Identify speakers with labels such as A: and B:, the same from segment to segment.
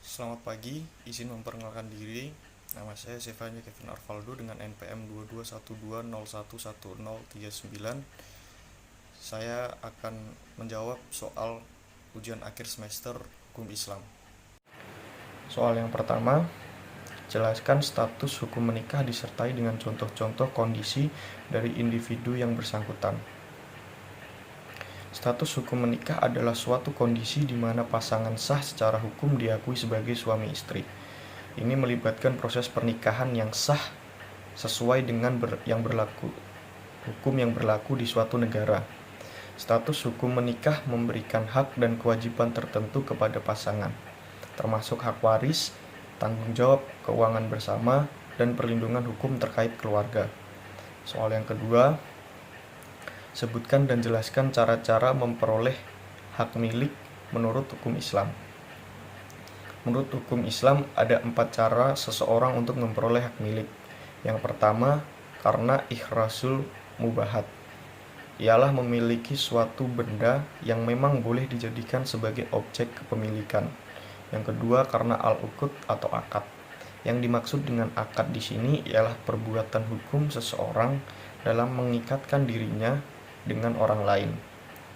A: Selamat pagi, izin memperkenalkan diri. Nama saya Sevanya Kevin Arvaldo dengan NPM 2212011039. Saya akan menjawab soal ujian akhir semester hukum Islam. Soal yang pertama, jelaskan status hukum menikah disertai dengan contoh-contoh kondisi dari individu yang bersangkutan. Status hukum menikah adalah suatu kondisi di mana pasangan sah secara hukum diakui sebagai suami istri. Ini melibatkan proses pernikahan yang sah sesuai dengan hukum yang berlaku di suatu negara. Status hukum menikah memberikan hak dan kewajiban tertentu kepada pasangan, termasuk hak waris, tanggung jawab keuangan bersama, dan perlindungan hukum terkait keluarga. Soal yang kedua, sebutkan dan jelaskan cara-cara memperoleh hak milik menurut hukum Islam. Menurut hukum Islam, ada 4 cara seseorang untuk memperoleh hak milik. Yang pertama, karena ikhrasul mubahat, ialah memiliki suatu benda yang memang boleh dijadikan sebagai objek kepemilikan. Yang kedua, karena al-uqud atau akad. Yang dimaksud dengan akad di sini ialah perbuatan hukum seseorang dalam mengikatkan dirinya dengan orang lain.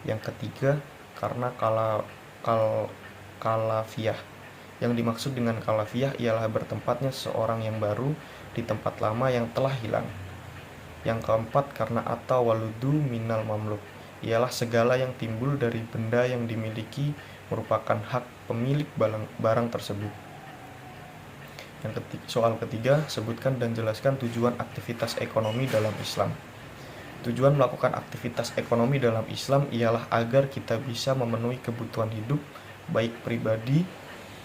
A: Yang ketiga, karena kalafiyah. Yang dimaksud dengan kalafiyah ialah bertempatnya seseorang yang baru di tempat lama yang telah hilang. Yang keempat, karena atau waludu minal mamluk, ialah segala yang timbul dari benda yang dimiliki merupakan hak pemilik barang tersebut. Soal ketiga, sebutkan dan jelaskan tujuan aktivitas ekonomi dalam Islam. Tujuan melakukan aktivitas ekonomi dalam Islam ialah agar kita bisa memenuhi kebutuhan hidup, baik pribadi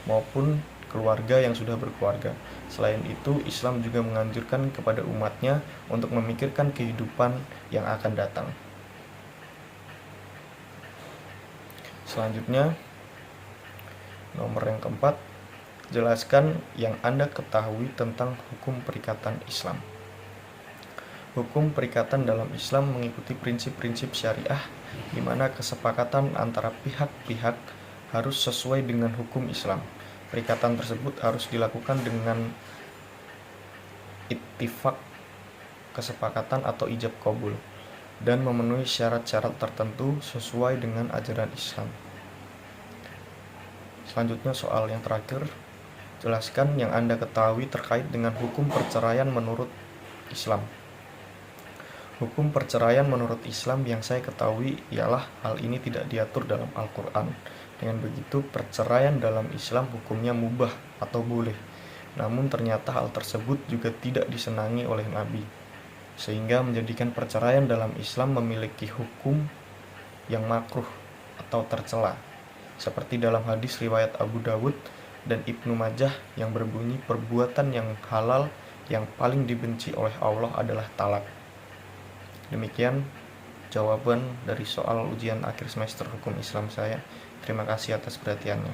A: maupun keluarga yang sudah berkeluarga. Selain itu, Islam juga menganjurkan kepada umatnya untuk memikirkan kehidupan yang akan datang. Selanjutnya, nomor yang keempat, jelaskan yang Anda ketahui tentang hukum perikatan Islam. Hukum perikatan dalam Islam mengikuti prinsip-prinsip syariah di mana kesepakatan antara pihak-pihak harus sesuai dengan hukum Islam. Perikatan tersebut harus dilakukan dengan ittifaq, kesepakatan atau ijab qabul, dan memenuhi syarat-syarat tertentu sesuai dengan ajaran Islam. Selanjutnya soal yang terakhir, jelaskan yang Anda ketahui terkait dengan hukum perceraian menurut Islam. Hukum perceraian menurut Islam yang saya ketahui ialah hal ini tidak diatur dalam Al-Quran. Dengan begitu, perceraian dalam Islam hukumnya mubah atau boleh. Namun ternyata hal tersebut juga tidak disenangi oleh Nabi, sehingga menjadikan perceraian dalam Islam memiliki hukum yang makruh atau tercela, seperti dalam hadis riwayat Abu Dawud dan Ibnu Majah yang berbunyi, perbuatan yang halal yang paling dibenci oleh Allah adalah talak. Demikian jawaban dari soal ujian akhir semester hukum Islam saya. Terima kasih atas perhatiannya.